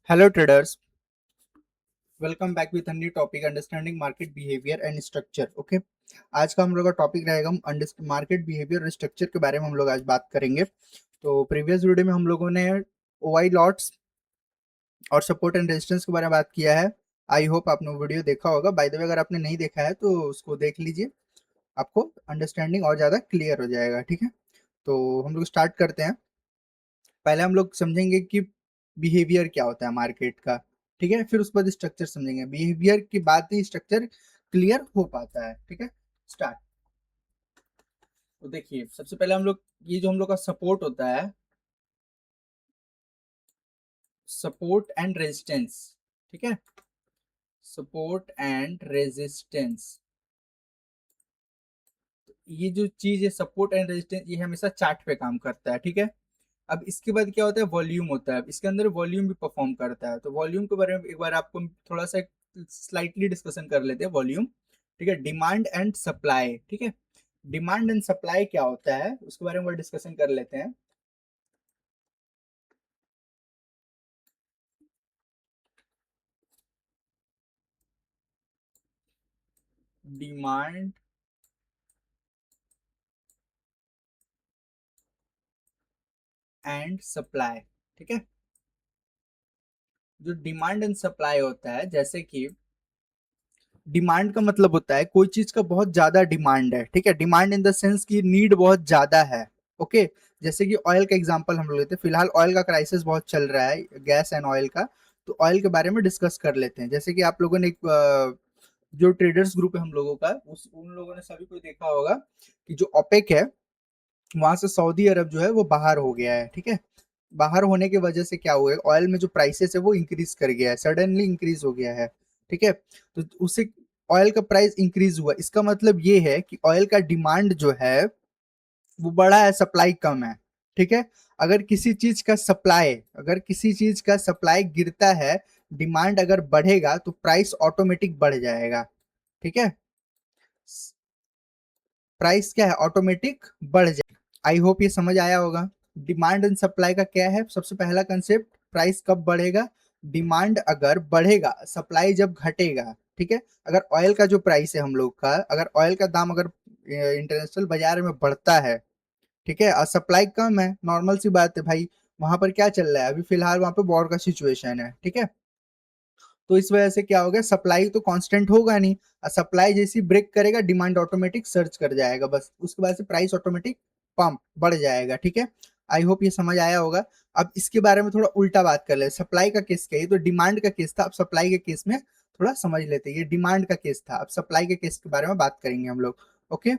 Hello traders, welcome back with a new topic understanding market behaviour and structure. Okay, आज का हम लोग का टॉपिक रहेगा हम मार्केट बिहेवियर और स्ट्रक्चर के बारे में हम लोग आज बात करेंगे। तो प्रीवियस वीडियो में हम लोगों ने ओवाई लॉट्स और सपोर्ट एंड रेजिस्टेंस के बारे में बात किया है। आई होप आपने वो वीडियो देखा होगा। बाय द वे, अगर आपने नहीं देखा है तो उसको देख लीजिए, आपको अंडरस्टैंडिंग और ज़्यादा क्लियर हो जाएगा। ठीक है, तो हम लोग स्टार्ट करते हैं। पहले हम लोग समझेंगे कि बिहेवियर क्या होता है मार्केट का। ठीक है, फिर उसके बाद स्ट्रक्चर समझेंगे। बिहेवियर की बात ही स्ट्रक्चर क्लियर हो पाता है। ठीक है, स्टार्ट। तो देखिए, सबसे पहले हम लोग ये जो हम लोग का सपोर्ट होता है, सपोर्ट एंड रेजिस्टेंस। ठीक है, सपोर्ट एंड रेजिस्टेंस, ये जो चीज है सपोर्ट एंड रेजिस्टेंस, ये हमेशा चार्ट पे काम करता है। ठीक है, अब इसके बाद क्या होता है, वॉल्यूम होता है। अब इसके अंदर वॉल्यूम भी परफॉर्म करता है। तो वॉल्यूम के बारे में एक बार आपको थोड़ा सा स्लाइटली डिस्कशन कर लेते हैं। वॉल्यूम, ठीक है, डिमांड एंड सप्लाई। ठीक है, डिमांड एंड सप्लाई क्या होता है उसके बारे में डिस्कशन कर लेते हैं। डिमांड एंड सप्लाई, ठीक है। जो डिमांड एंड सप्लाई होता है, जैसे कि डिमांड का मतलब होता है कोई चीज का बहुत ज्यादा डिमांड है। ठीक है, डिमांड इन द सेंस की नीड बहुत ज्यादा है। ओके, जैसे कि ऑयल का एग्जांपल हम लोग लेते हैं। फिलहाल ऑयल का क्राइसिस बहुत चल रहा है, गैस एंड ऑयल का। तो ऑयल के बारे में डिस्कस कर लेते हैं। जैसे कि आप लोगों ने जो ट्रेडर्स ग्रुप है हम लोगों का, उन लोगों ने सभी को देखा होगा कि जो ओपेक है, वहां से सऊदी अरब जो है वो बाहर हो गया है। ठीक है, बाहर होने की वजह से क्या हुआ है, ऑयल में जो प्राइसेस है वो इंक्रीज कर गया है, सडनली इंक्रीज हो गया है। ठीक है, तो उससे ऑयल का प्राइस इंक्रीज हुआ। इसका मतलब ये है कि ऑयल का डिमांड जो है वो बड़ा है, सप्लाई कम है। ठीक है, अगर किसी चीज का सप्लाई गिरता है, डिमांड अगर बढ़ेगा तो प्राइस ऑटोमेटिक बढ़ जाएगा। ठीक है, प्राइस क्या है, ऑटोमेटिक बढ़ जाए। आई होप ये समझ आया होगा। डिमांड एंड सप्लाई का क्या है, सबसे पहला कंसेप्ट, प्राइस कब बढ़ेगा, डिमांड अगर बढ़ेगा, सप्लाई जब घटेगा। ठीक है, अगर ऑयल का जो प्राइस है हम लोग का, अगर ऑयल का दाम अगर इंटरनेशनल बाजार में बढ़ता है, ठीक है, और सप्लाई कम है, नॉर्मल सी बात है भाई। वहां पर क्या चल रहा है अभी फिलहाल, वहां पे वॉर का सिचुएशन है। ठीक है, तो इस वजह से क्या हो गया, सप्लाई तो कांस्टेंट होगा नहीं, और सप्लाई जैसी ब्रेक करेगा डिमांड ऑटोमेटिक सर्च कर जाएगा, बस उसके बाद से प्राइस ऑटोमेटिक पंप बढ़ जाएगा। ठीक है, आई होप ये समझ आया होगा। अब इसके बारे में थोड़ा उल्टा बात कर ले। सप्लाई का केस क्या है, ये तो डिमांड का केस था। अब सप्लाई के केस में थोड़ा समझ लेते हैं। ये डिमांड का केस था, अब सप्लाई के केस के बारे में बात करेंगे हम लोग। ओके,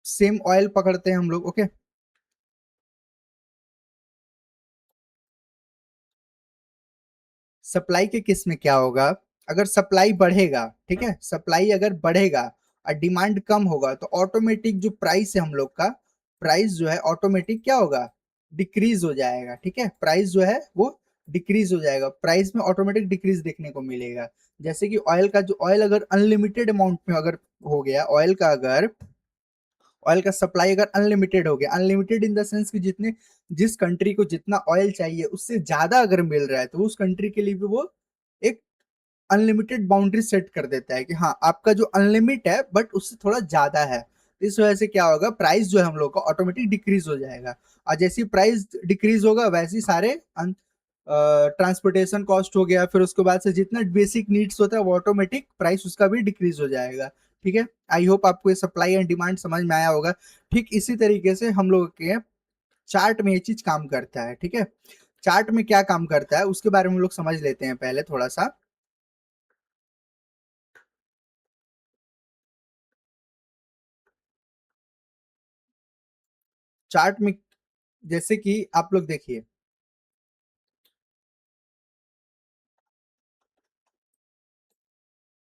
सेम ऑयल पकड़ते हैं हम लोग। ओके, सप्लाई के केस में क्या होगा, अगर सप्लाई बढ़ेगा, ठीक है, सप्लाई अगर बढ़ेगा और डिमांड कम होगा, तो ऑटोमेटिक जो प्राइस है हम लोग का, प्राइस जो है ऑटोमेटिक क्या होगा, डिक्रीज हो जाएगा। ठीक है, प्राइस जो है वो डिक्रीज हो जाएगा, प्राइस में ऑटोमेटिक डिक्रीज देखने को मिलेगा। जैसे कि ऑयल का जो, ऑयल अगर अनलिमिटेड अमाउंट में अगर हो गया, ऑयल का सप्लाई अगर अनलिमिटेड हो गया, अनलिमिटेड इन द सेंस कि जिस कंट्री को जितना ऑयल चाहिए उससे ज्यादा अगर मिल रहा है, तो उस कंट्री के लिए भी वो एक अनलिमिटेड बाउंड्री सेट कर देता है कि हाँ आपका जो अनलिमिट है बट उससे थोड़ा ज्यादा है। तो इस वजह से क्या होगा, प्राइस जो है हम लोग का ऑटोमेटिक डिक्रीज हो जाएगा। और जैसी प्राइस डिक्रीज होगा वैसे ही सारे ट्रांसपोर्टेशन कॉस्ट हो गया, फिर उसके बाद से जितना बेसिक नीड्स होता है वो ऑटोमेटिक प्राइस उसका भी डिक्रीज हो जाएगा। ठीक है, आई होप आपको ये सप्लाई एंड डिमांड समझ में आया होगा। ठीक इसी तरीके से हम लोग के चार्ट में ये चीज काम करता है। ठीक है, चार्ट में क्या काम करता है उसके बारे में हम लोग समझ लेते हैं पहले थोड़ा सा। चार्ट में जैसे कि आप लोग देखिए,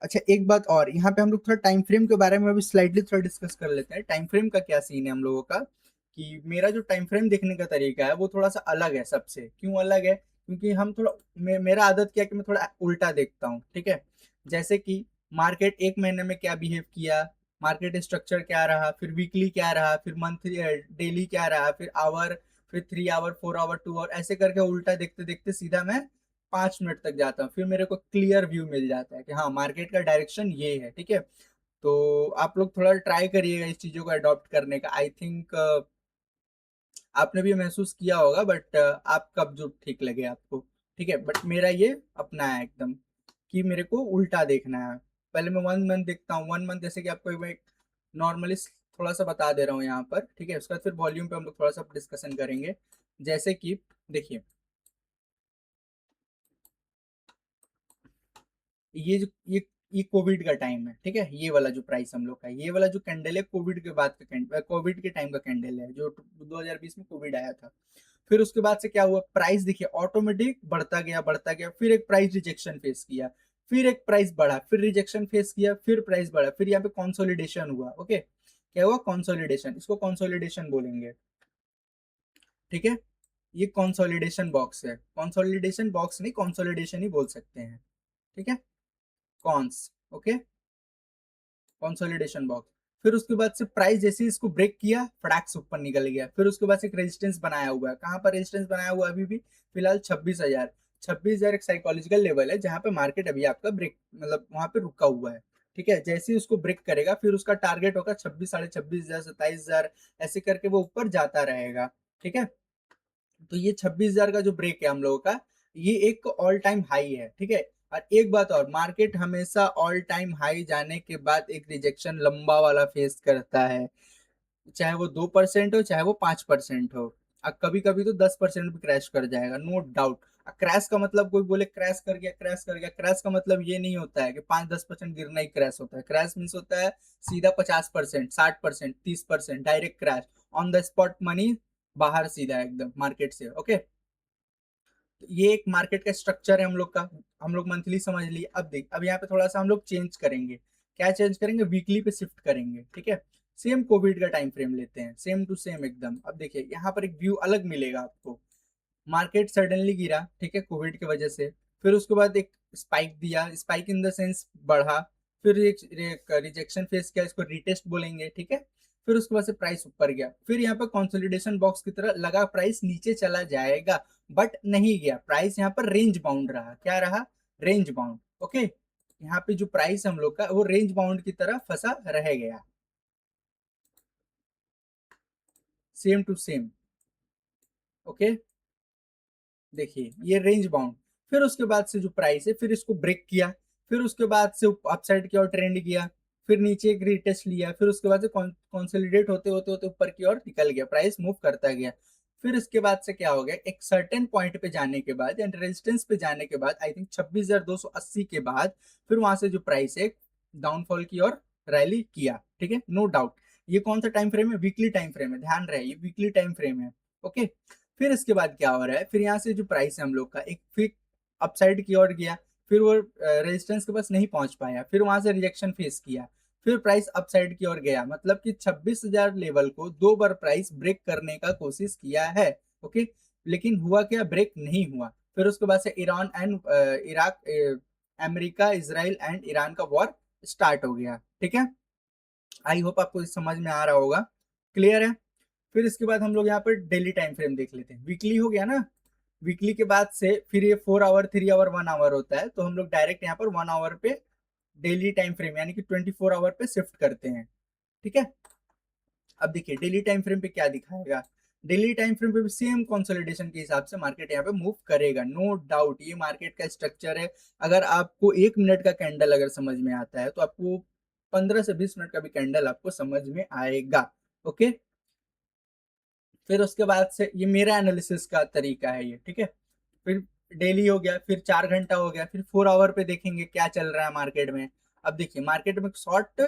अच्छा एक बात और, यहाँ पे हम लोग थोड़ा टाइम फ्रेम के बारे में भी स्लाइडली थोड़ा डिस्कस कर लेते हैं। टाइम फ्रेम का क्या सीन है हम लोगों का, कि मेरा जो टाइम फ्रेम देखने का तरीका है वो थोड़ा सा अलग है सबसे। क्यों अलग है, क्योंकि हम थोड़ा मेरा आदत क्या है कि मैं थोड़ा उल्टा देखता हूँ। ठीक है, जैसे कि मार्केट एक महीने में क्या बिहेव किया, मार्केट स्ट्रक्चर क्या रहा, फिर वीकली क्या रहा, फिर मंथली डेली क्या रहा, फिर आवर, फिर 3 आवर, 4 आवर, 2 आवर, ऐसे करके उल्टा देखते देखते सीधा मैं 5 मिनट तक जाता हूँ। फिर मेरे को क्लियर व्यू मिल जाता है कि हाँ मार्केट का डायरेक्शन ये है। ठीक है, तो आप लोग थोड़ा ट्राई करिएगा इस चीजों को अडॉप्ट करने का। आई थिंक आपने भी महसूस किया होगा, बट आप कब जो ठीक लगे आपको। ठीक है, बट मेरा ये अपना है एकदम कि मेरे को उल्टा देखना है। पहले मैं 1 मंथ देखता हूँ, 1 मंथ जैसे कि आपको मैं नॉर्मली थोड़ा सा बता दे रहा हूँ यहाँ पर। ठीक है, उसके बाद फिर वॉल्यूम पे हम लोग थोड़ा सा डिस्कशन करेंगे। जैसे कि देखिए, ये जो ये कोविड का टाइम है। ठीक है, ये वाला जो प्राइस हम लोग का, ये वाला जो कैंडल है कोविड के बाद का कैंडल, कोविड के टाइम का कैंडल है, जो 2020 में कोविड आया था। फिर उसके बाद से क्या हुआ, प्राइस देखिए ऑटोमेटिक बढ़ता गया बढ़ता गया, फिर एक प्राइस रिजेक्शन फेस किया, फिर एक प्राइस बढ़ा, फिर रिजेक्शन फेस किया, फिर प्राइस बढ़ा, फिर यहाँ पे कंसोलिडेशन हुआ। ओके, क्या हुआ, कंसोलिडेशन, इसको कंसोलिडेशन बोलेंगे। ठीक है, ये कंसोलिडेशन बॉक्स है, कंसोलिडेशन बॉक्स नहीं, कंसोलिडेशन ही बोल सकते हैं। ठीक है, कॉन्स, ओके, कंसोलिडेशन बॉक्स। फिर उसके बाद से प्राइस जैसे ही इसको ब्रेक किया, फटाक से ऊपर निकल गया। फिर उसके बाद से एक रेजिस्टेंस बनाया हुआ है, कहाँ पर रेजिस्टेंस बनाया हुआ है अभी भी फिलहाल 26,000। 26,000 एक साइकोलॉजिकल लेवल है जहाँ पे मार्केट अभी आपका ब्रेक मतलब वहां पे रुका हुआ है। ठीक है, जैसे ही उसको ब्रेक करेगा फिर उसका टारगेट होगा 26, 26,500, 27,000, ऐसे करके वो ऊपर जाता रहेगा। ठीक है, तो ये 26,000 का जो ब्रेक है हम लोगों का, ये एक ऑल टाइम हाई है। ठीक है, और एक बात और, मार्केट हमेशा ऑल टाइम हाई जाने के बाद एक रिजेक्शन लंबा वाला फेस करता है, चाहे वो 2% हो चाहे वो 5% हो। अब कभी कभी तो 10% भी क्रैश कर जाएगा, नो डाउट। क्रैश का मतलब, कोई बोले क्रैश कर गया, क्रैश कर गया, क्रैश का मतलब ये नहीं होता है कि 5-10% गिरना ही क्रैश होता है। क्रैश मीन्स होता है सीधा 50%, 60%, 30% direct crash, on the spot money बाहर सीधा एकदम मार्केट से। ओके, तो ये एक मार्केट का स्ट्रक्चर है हम लोग का। हम लोग मंथली समझ लिए। अब देख, अब यहाँ पे थोड़ा सा हम लोग चेंज करेंगे। क्या चेंज करेंगे, वीकली पे शिफ्ट करेंगे। ठीक है, सेम कोविड का टाइम फ्रेम लेते हैं, सेम टू सेम एकदम। अब देखिए यहाँ पर एक व्यू अलग मिलेगा आपको। मार्केट सडनली गिरा, ठीक है, कोविड की वजह से। फिर उसके बाद एक स्पाइक दिया, स्पाइक इन द सेंस बढ़ा, फिर एक रिजेक्शन फेस किया, इसको रिटेस्ट बोलेंगे। ठीक है, फिर उसके बाद से प्राइस ऊपर गया, फिर यहाँ पर कंसोलिडेशन बॉक्स की तरह लगा प्राइस नीचे चला जाएगा, बट नहीं गया। प्राइस यहाँ पर रेंज बाउंड रहा। क्या रहा, रेंज बाउंड। ओके, यहाँ पे जो प्राइस हम लोग का वो रेंज बाउंड की तरह फंसा रह गया, सेम टू सेम। ओके, देखिए ये रेंज बाउंड। फिर उसके बाद से जो प्राइस है, फिर इसको ब्रेक किया, फिर उसके बाद से अपसाइड की ओर ट्रेंड किया, फिर नीचे एक रीटेस्ट लिया, फिर उसके बाद से कंसोलिडेट होते होते होते ऊपर की ओर निकल गया, प्राइस मूव करता गया। फिर इसके बाद से क्या हो गया, एक सर्टेन पॉइंट पे जाने के बाद या रेजिस्टेंस पे जाने के बाद, आई थिंक 26,280 के बाद, फिर वहां से जो प्राइस है डाउनफॉल की ओर रैली किया। ठीक है, नो डाउट। ये कौन सा टाइम फ्रेम है, वीकली टाइम फ्रेम है, ध्यान रहे ये वीकली टाइम फ्रेम है। ओके, फिर इसके बाद क्या हो रहा है, फिर यहाँ से जो प्राइस है हम लोग का एक फिर अपसाइड की ओर गया, फिर वो रेजिस्टेंस के पास नहीं पहुंच पाया, फिर वहां से रिजेक्शन फेस किया, फिर प्राइस अपसाइड की ओर गया, मतलब कि 26,000 लेवल को 2 बार प्राइस ब्रेक करने का कोशिश किया है। ओके, लेकिन हुआ क्या, ब्रेक नहीं हुआ। फिर उसके बाद से Iran and Iraq, America, Israel and Iran का वॉर स्टार्ट हो गया। ठीक है, आई होप आपको इस समझ में आ रहा होगा, क्लियर है। फिर इसके बाद हम लोग यहाँ पर डेली टाइम फ्रेम देख लेते हैं। वीकली हो गया ना, वीकली के बाद से फिर ये 4 आवर, 3 आवर, 1 आवर होता है, तो हम लोग डायरेक्ट यहाँ पर 1 आवर पे डेली टाइम फ्रेम यानी कि 24 आवर पे शिफ्ट करते हैं। ठीक है, अब देखिए डेली टाइम फ्रेम पे क्या दिखाएगा। डेली टाइम फ्रेम पे भी सेम कंसोलिडेशन के हिसाब से मार्केट यहाँ पे मूव करेगा, नो डाउट। ये मार्केट का स्ट्रक्चर है। अगर आपको 1 मिनट का कैंडल अगर समझ में आता है, तो आपको 15 से 20 मिनट का भी कैंडल आपको समझ में आएगा। ओके, फिर उसके बाद से ये मेरा एनालिसिस का तरीका है ये। ठीक है, फिर डेली हो गया, फिर 4 घंटा हो गया, फिर 4 आवर पे देखेंगे क्या चल रहा है मार्केट में। अब देखिए मार्केट में शॉर्ट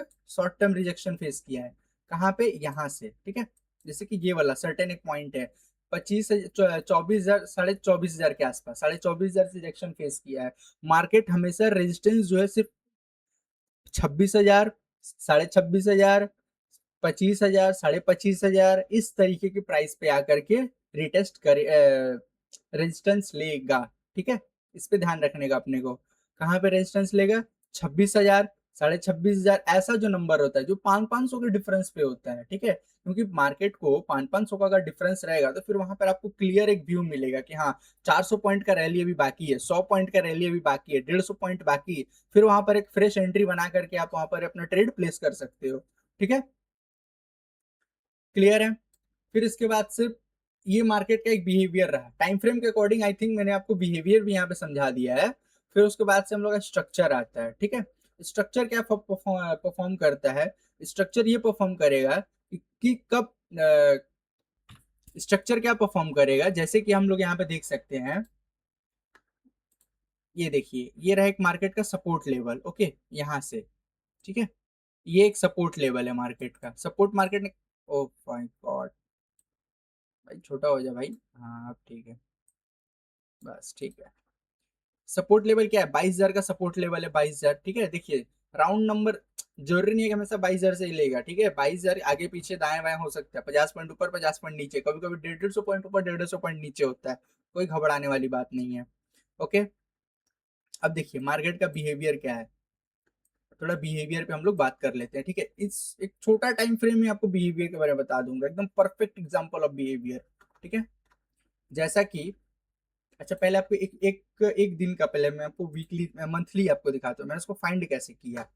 टर्म रिजेक्शन फेस किया है, कहाँ पे, यहाँ से। ठीक है, जैसे कि ये वाला सर्टेन एक पॉइंट है, 24,000, 24,500 के आसपास, 24,500 से रिजेक्शन फेस किया है। मार्केट हमेशा रेजिस्टेंस जो है सिर्फ 26,000, 26,500, 25,000, 25,500, इस तरीके की प्राइस पे आकर के रिटेस्ट करे, रेजिस्टेंस लेगा। ठीक है, इस पे ध्यान रखने का अपने को। कहाँ पे रेजिस्टेंस लेगा, 26,000, 26,500 ऐसा जो नंबर होता है जो 500 के डिफरेंस पे होता है, ठीक है, क्योंकि मार्केट को 500 का अगर डिफरेंस रहेगा तो फिर वहां पर आपको क्लियर एक व्यू मिलेगा कि हाँ 400 पॉइंट का रैली अभी बाकी है, 100 पॉइंट का रैली अभी बाकी है, 150 पॉइंट बाकी है, फिर वहां पर एक फ्रेश एंट्री बना करके आप वहां पर अपना ट्रेड प्लेस कर सकते हो, ठीक है, क्लियर है। फिर इसके बाद सिर्फ ये मार्केट का एक बिहेवियर रहा, टाइम फ्रेम के अकॉर्डिंग आई थिंक मैंने आपको बिहेवियर भी यहाँ पे समझा दिया है। फिर उसके बाद से हम लोग का स्ट्रक्चर आता है, ठीक है, स्ट्रक्चर क्या परफॉर्म करता है, स्ट्रक्चर ये परफॉर्म करेगा कि कब स्ट्रक्चर क्या परफॉर्म करेगा, जैसे कि हम लोग यहाँ पे देख सकते हैं, ये देखिए ये रहा एक मार्केट का सपोर्ट लेवल, ओके, यहाँ से, ठीक है, ये एक सपोर्ट लेवल है मार्केट का, सपोर्ट मार्केट ने, ओ माय गॉड, भाई छोटा हो जा भाई, हाँ अब ठीक है, बस ठीक है। सपोर्ट लेवल क्या है, 22,000 का सपोर्ट लेवल है, 22,000, ठीक है, देखिए राउंड नंबर, जरूरी नहीं है कि हमेशा 22,000 से ही लेगा, ठीक है, 22,000 आगे पीछे दाएं बाएं हो सकता है, 50 पॉइंट ऊपर 50 पॉइंट नीचे, कभी कभी 150 पॉइंट ऊपर 150 पॉइंट नीचे होता है, कोई घबराने वाली बात नहीं है, ओके। अब देखिए मार्केट का बिहेवियर क्या है, थोड़ा बिहेवियर पे हम लोग बात कर लेते हैं, ठीक है, इस एक छोटा टाइम फ्रेम में आपको बिहेवियर के बारे में बता दूंगा, एकदम परफेक्ट एग्जांपल ऑफ बिहेवियर, ठीक है, जैसा कि, अच्छा पहले आपको एक दिन का, पहले मैं आपको वीकली मंथली आपको दिखाता हूँ मैंने उसको फाइंड कैसे किया,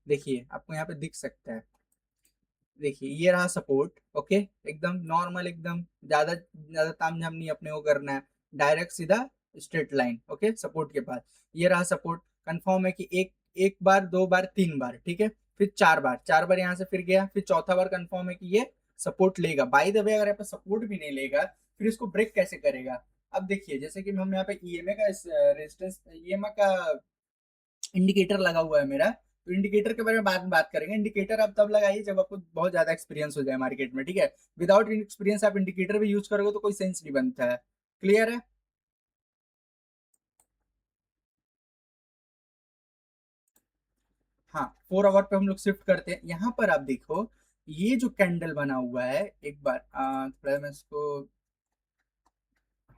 देखिए आपको यहाँ पे दिख सकता है, देखिए ये रहा सपोर्ट, ओके, एकदम नॉर्मल, एकदम ज्यादा ज्यादा तामझाम नहीं अपने को करना है, डायरेक्ट सीधा स्ट्रेट लाइन, ओके, सपोर्ट के पास ये रहा सपोर्ट, कंफर्म है कि एक एक बार, दो बार, तीन बार, ठीक है, फिर चार बार यहाँ से फिर गया, फिर चौथा बार कंफर्म है कि ये सपोर्ट लेगा, बाय द वे अगर यहाँ पे सपोर्ट भी नहीं लेगा फिर इसको ब्रेक कैसे करेगा। अब देखिए जैसे कि हम यहाँ पे ईएमए का रेजिस्टेंस, ईएमए का इंडिकेटर लगा हुआ है मेरा, तो इंडिकेटर के बारे में बाद में बात करेंगे, इंडिकेटर आप तब लगाइए जब आपको बहुत ज्यादा एक्सपीरियंस हो जाए मार्केट में, ठीक है, विदाउट एक्सपीरियंस आप इंडिकेटर भी यूज करोगे तो कोई सेंस नहीं बनता है, क्लियर है। हाँ 4 आवर पे हम लोग शिफ्ट करते हैं, यहाँ पर आप देखो ये जो कैंडल बना हुआ है, एक बार थोड़ा मैं इसको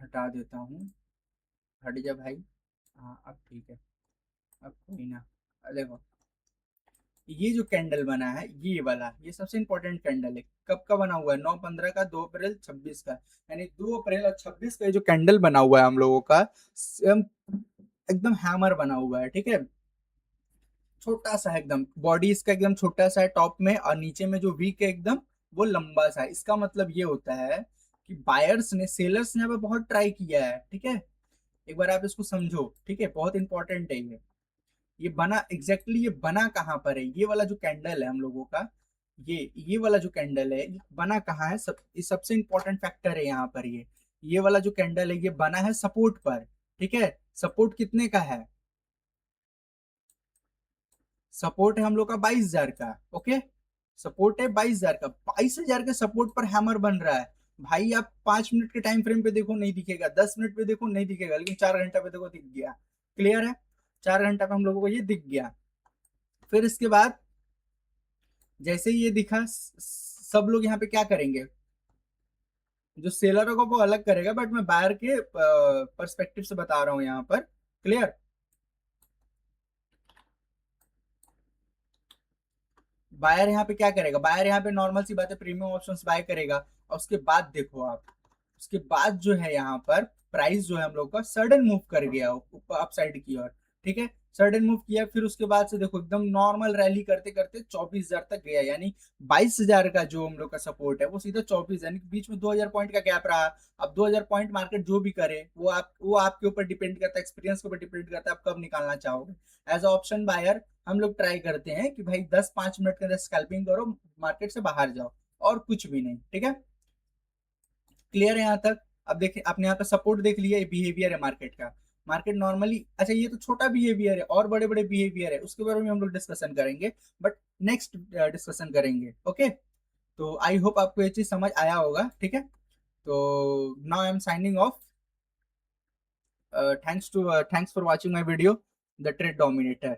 हटा देता हूँ, हट जा भाई, हाँ अब ठीक है, अब कोई ना, देखो ये जो कैंडल बना है ये वाला, ये सबसे इंपॉर्टेंट कैंडल है, कब का बना हुआ है, 9/15 का, 2 अप्रैल 26 का, यानी 2 अप्रैल और 26 का ये जो कैंडल बना हुआ है हम लोगों का, एकदम हैमर बना हुआ है, ठीक है, छोटा सा है एकदम, बॉडी इसका एकदम छोटा सा है टॉप में, और नीचे में जो वीक है एकदम वो लंबा सा है, इसका मतलब ये होता है कि बायर्स ने, सेलर्स ने यहाँ पे बहुत ट्राई किया है, ठीक है, एक बार आप इसको समझो, ठीक है, बहुत इंपॉर्टेंट है ये बना एग्जैक्टली ये बना कहाँ पर है, ये वाला जो कैंडल है हम लोगों का, ये वाला जो कैंडल है ये बना कहाँ है, ये सबसे इंपॉर्टेंट फैक्टर है यहाँ पर, ये वाला जो कैंडल है ये बना है सपोर्ट पर, ठीक है, सपोर्ट कितने का है, सपोर्ट है हम लोग का 22,000 का, ओके, सपोर्ट है 22,000 का, 22,000 के सपोर्ट पर हैमर बन रहा है, भाई आप 5 मिनट के टाइम फ्रेम पे देखो नहीं दिखेगा, 10 मिनट पे देखो नहीं दिखेगा, लेकिन 4 घंटा पे देखो दिख गया, क्लियर है, 4 घंटा पे हम लोगों को ये दिख गया। फिर इसके बाद जैसे ही ये दिखा, सब लोग यहाँ पे क्या करेंगे, जो सेलर को वो अलग करेगा, बट मैं बायर के पर्सपेक्टिव से बता रहा हूँ यहाँ पर, क्लियर, बायर यहाँ पे क्या करेगा, बायर यहाँ पे नॉर्मल सी बात है प्रीमियम ऑप्शंस बाय करेगा, और उसके बाद देखो आप, उसके बाद जो है यहाँ पर प्राइस जो है हम लोग का सडन मूव कर गया ऊपर अपसाइड की ओर, ठीक है, सडन मूव किया, फिर उसके बाद से देखो एकदम नॉर्मल रैली करते करते 24,000 तक गया, यानी 22,000 का जो हम लोग का सपोर्ट है वो सीधा 24, यानी बीच में 2,000 पॉइंट का गैप रहा। अब 2,000 पॉइंट मार्केट जो भी करे वो आपके ऊपर डिपेंड करता है, एक्सपीरियंस के ऊपर डिपेंड करता है आप कब निकालना चाहोगे। एज अ ऑप्शन बायर हम लोग ट्राई करते हैं कि भाई 10-5 मिनट के अंदर स्कैल्पिंग करो, मार्केट से बाहर जाओ, और कुछ भी नहीं, ठीक है, क्लियर है यहाँ तक। अब देखिए आपने यहाँ पे सपोर्ट देख लिया, ये बिहेवियर है मार्केट का, मार्केट नॉर्मली, अच्छा ये तो छोटा बिहेवियर है, और बड़े बड़े बिहेवियर है उसके बारे में हम लोग डिस्कशन करेंगे, बट नेक्स्ट डिस्कशन करेंगे, ओके। तो आई होप आपको ये चीज समझ आया होगा, ठीक है, तो now I am signing off, thanks for watching my video the trade dominator.